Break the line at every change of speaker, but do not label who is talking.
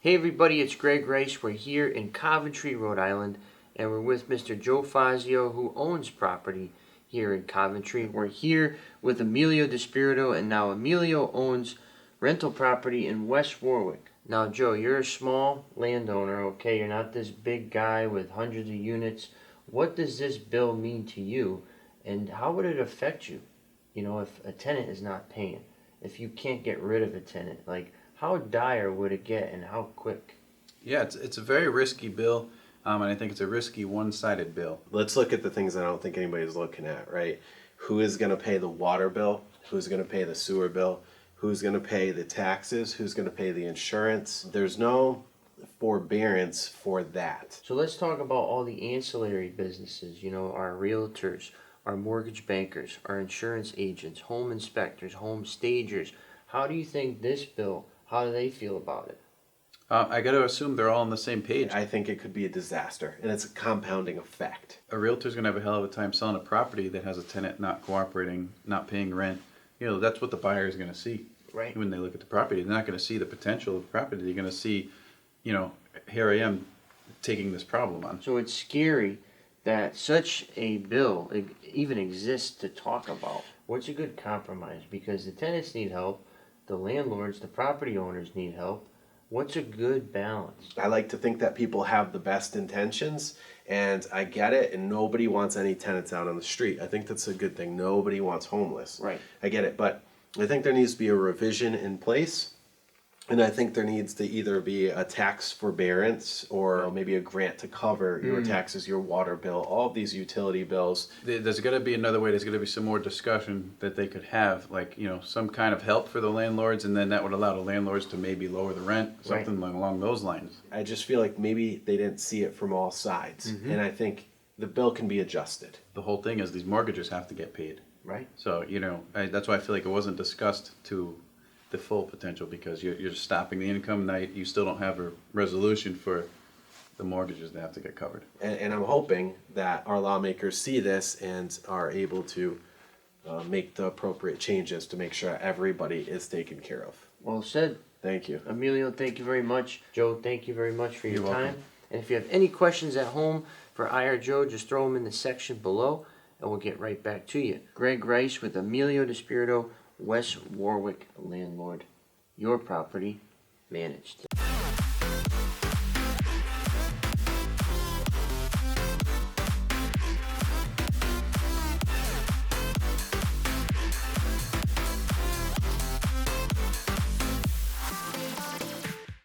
Hey everybody, it's Greg Rice. We're here in Coventry, Rhode Island, and we're with Mr. Joe Fazio, who owns property here in Coventry. We're here with Emilio Despirito, and now Emilio owns rental property in West Warwick. Now, Joe, you're a small landowner, okay? You're not this big guy with hundreds of units. What does this bill mean to you, and how would it affect you? You know, if a tenant is not paying, if you can't get rid of a tenant, like, how dire would it get and how quick?
Yeah, it's a very risky bill, and I think it's a risky one-sided bill.
Let's look at the things I don't think anybody's looking at, right? Who is going to pay the water bill? Who's going to pay the sewer bill? Who's going to pay the taxes? Who's going to pay the insurance? There's no forbearance for that.
So let's talk about all the ancillary businesses, you know, our realtors, our mortgage bankers, our insurance agents, home inspectors, home stagers. How do you think this bill, how do they feel about it?
I got to assume they're all on the same page.
I think it could be a disaster, and it's a compounding effect.
A realtor's going to have a hell of a time selling a property that has a tenant not cooperating, not paying rent. You know, that's what the buyer is going to see.
Right.
When they look at the property, they're not going to see the potential of the property. They're going to see, you know, here I am taking this problem on.
So it's scary that such a bill even exists to talk about. What's a good compromise? Because the tenants need help, the landlords, the property owners need help. What's a good balance?
I like to think that people have the best intentions, and I get it, and nobody wants any tenants out on the street. I think that's a good thing. Nobody wants homeless.
Right.
I get it, but I think there needs to be a revision in place, and I think there needs to either be a tax forbearance or maybe a grant to cover your taxes, your water bill, all of these utility bills.
There's got to be another way. There's got to be some more discussion that they could have, like, you know, some kind of help for the landlords, and then that would allow the landlords to maybe lower the rent, something along those lines.
I just feel like maybe they didn't see it from all sides, and I think the bill can be adjusted.
The whole thing is these mortgages have to get paid.
Right.
So, you know, that's why I feel like it wasn't discussed to the full potential, because you're stopping the income. Now you still don't have a resolution for the mortgages that have to get covered.
And I'm hoping that our lawmakers see this and are able to make the appropriate changes to make sure everybody is taken care of.
Well said.
Thank you.
Emilio, thank you very much. Joe, thank you very much for your
You're
time.
welcome.
And if you have any questions at home for I or Joe, just throw them in the section below and we'll get right back to you. Greg Rice with Emilio Despirito, West Warwick landlord. Your property managed.